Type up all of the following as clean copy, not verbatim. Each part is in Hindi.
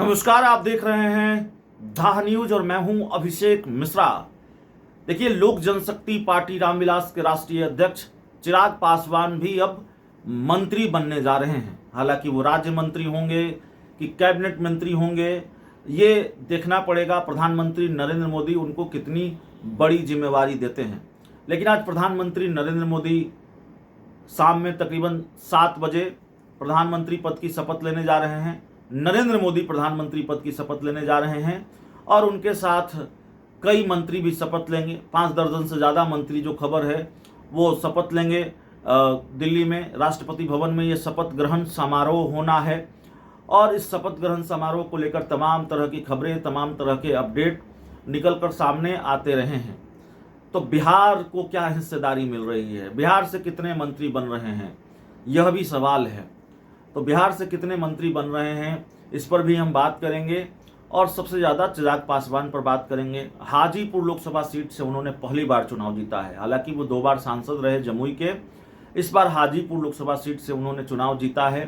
नमस्कार, आप देख रहे हैं धाह न्यूज और मैं हूं अभिषेक मिश्रा। देखिए, लोक जनशक्ति पार्टी रामविलास के राष्ट्रीय अध्यक्ष चिराग पासवान भी अब मंत्री बनने जा रहे हैं। हालांकि वो राज्य मंत्री होंगे कि कैबिनेट मंत्री होंगे, ये देखना पड़ेगा प्रधानमंत्री नरेंद्र मोदी उनको कितनी बड़ी जिम्मेवारी देते हैं। लेकिन आज प्रधानमंत्री नरेंद्र मोदी शाम में तकरीबन 7 बजे प्रधानमंत्री पद की शपथ लेने जा रहे हैं। नरेंद्र मोदी प्रधानमंत्री पद की शपथ लेने जा रहे हैं और उनके साथ कई मंत्री भी शपथ लेंगे। 5 दर्जन से ज़्यादा मंत्री, जो खबर है, वो शपथ लेंगे। दिल्ली में राष्ट्रपति भवन में ये शपथ ग्रहण समारोह होना है और इस शपथ ग्रहण समारोह को लेकर तमाम तरह की खबरें, तमाम तरह के अपडेट निकलकर सामने आते रहे हैं। तो बिहार को क्या हिस्सेदारी मिल रही है, बिहार से कितने मंत्री बन रहे हैं, यह भी सवाल है। तो बिहार से कितने मंत्री बन रहे हैं, इस पर भी हम बात करेंगे और सबसे ज़्यादा चिराग पासवान पर बात करेंगे। हाजीपुर लोकसभा सीट से उन्होंने पहली बार चुनाव जीता है। हालांकि वो 2 बार सांसद रहे जमुई के, इस बार हाजीपुर लोकसभा सीट से उन्होंने चुनाव जीता है।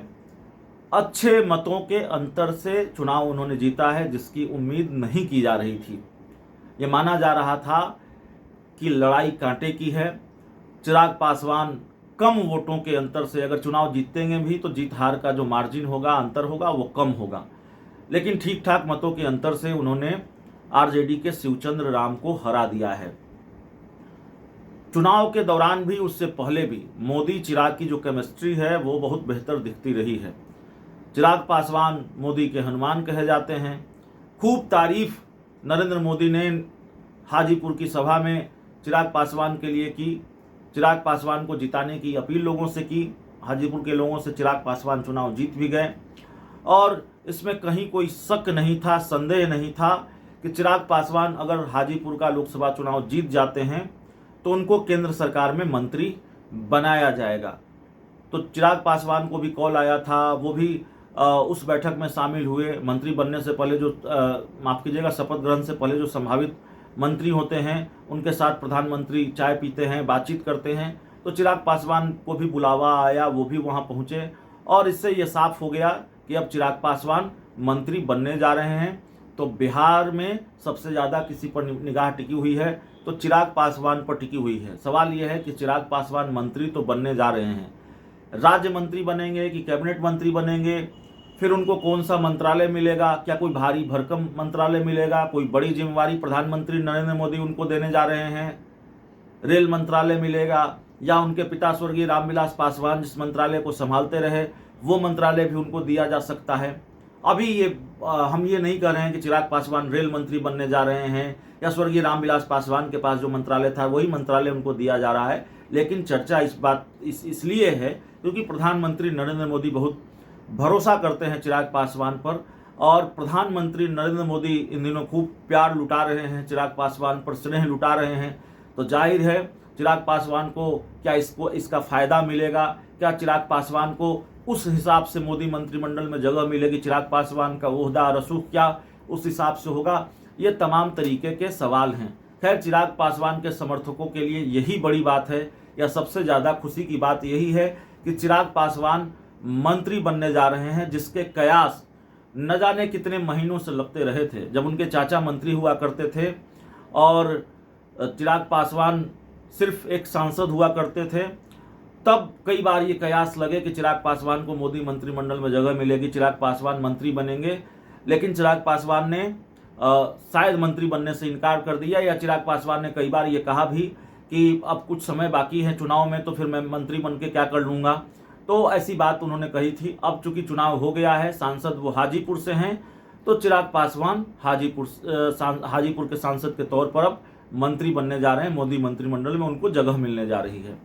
अच्छे मतों के अंतर से चुनाव उन्होंने जीता है, जिसकी उम्मीद नहीं की जा रही थी। ये माना जा रहा था कि लड़ाई कांटे की है। चिराग पासवान कम वोटों के अंतर से अगर चुनाव जीतेंगे भी तो जीत हार का जो मार्जिन होगा, अंतर होगा, वो कम होगा। लेकिन ठीक ठाक मतों के अंतर से उन्होंने आरजेडी के शिवचंद्र राम को हरा दिया है। चुनाव के दौरान भी, उससे पहले भी मोदी चिराग की जो केमिस्ट्री है वो बहुत बेहतर दिखती रही है। चिराग पासवान मोदी के हनुमान कहे जाते हैं। खूब तारीफ नरेंद्र मोदी ने हाजीपुर की सभा में चिराग पासवान के लिए की। चिराग पासवान को जिताने की अपील लोगों से की। हाजीपुर के लोगों से चिराग पासवान चुनाव जीत भी गए और इसमें कहीं कोई शक नहीं था, संदेह नहीं था कि चिराग पासवान अगर हाजीपुर का लोकसभा चुनाव जीत जाते हैं तो उनको केंद्र सरकार में मंत्री बनाया जाएगा। तो चिराग पासवान को भी कॉल आया था, वो भी उस बैठक में शामिल हुए। मंत्री बनने से पहले जो माफ़ कीजिएगा, शपथ ग्रहण से पहले जो संभावित मंत्री होते हैं उनके साथ प्रधानमंत्री चाय पीते हैं, बातचीत करते हैं। तो चिराग पासवान को भी बुलावा आया, वो भी वहाँ पहुँचे और इससे ये साफ हो गया कि अब चिराग पासवान मंत्री बनने जा रहे हैं। तो बिहार में सबसे ज़्यादा किसी पर निगाह टिकी हुई है तो चिराग पासवान पर टिकी हुई है। सवाल यह है कि चिराग पासवान मंत्री तो बनने जा रहे हैं, राज्य मंत्री बनेंगे कि कैबिनेट मंत्री बनेंगे, फिर उनको कौन सा मंत्रालय मिलेगा, क्या कोई भारी भरकम मंत्रालय मिलेगा, कोई बड़ी जिम्मेवारी प्रधानमंत्री नरेंद्र मोदी उनको देने जा रहे हैं, रेल मंत्रालय मिलेगा, या उनके पिता स्वर्गीय रामविलास पासवान जिस मंत्रालय को संभालते रहे वो मंत्रालय भी उनको दिया जा सकता है। अभी हम ये नहीं कह रहे हैं कि चिराग पासवान रेल मंत्री बनने जा रहे हैं या स्वर्गीय रामविलास पासवान के पास जो मंत्रालय था वही मंत्रालय उनको दिया जा रहा है। लेकिन चर्चा इसलिए है क्योंकि प्रधानमंत्री नरेंद्र मोदी बहुत भरोसा करते हैं चिराग पासवान पर और प्रधानमंत्री नरेंद्र मोदी इन दिनों खूब प्यार लुटा रहे हैं, चिराग पासवान पर स्नेह लुटा रहे हैं। तो जाहिर है चिराग पासवान को क्या इसका फ़ायदा मिलेगा, क्या चिराग पासवान को उस हिसाब से मोदी मंत्रिमंडल में जगह मिलेगी, चिराग पासवान का ओहदा रसूख क्या उस हिसाब से होगा, ये तमाम तरीके के सवाल हैं। खैर, चिराग पासवान के समर्थकों के लिए यही बड़ी बात है या सबसे ज़्यादा खुशी की बात यही है कि चिराग पासवान मंत्री बनने जा रहे हैं, जिसके कयास न जाने कितने महीनों से लगते रहे थे। जब उनके चाचा मंत्री हुआ करते थे और चिराग पासवान सिर्फ एक सांसद हुआ करते थे, तब कई बार ये कयास लगे कि चिराग पासवान को मोदी मंत्रिमंडल में जगह मिलेगी, चिराग पासवान मंत्री बनेंगे। लेकिन चिराग पासवान ने शायद मंत्री बनने से इनकार कर दिया, या चिराग पासवान ने कई बार ये कहा भी कि अब कुछ समय बाकी है चुनाव में, तो फिर मैं मंत्री बन के क्या कर लूँगा। तो ऐसी बात उन्होंने कही थी। अब चूंकि चुनाव हो गया है, सांसद वो हाजीपुर से हैं, तो चिराग पासवान हाजीपुर के सांसद के तौर पर अब मंत्री बनने जा रहे हैं। मोदी मंत्रिमंडल में उनको जगह मिलने जा रही है।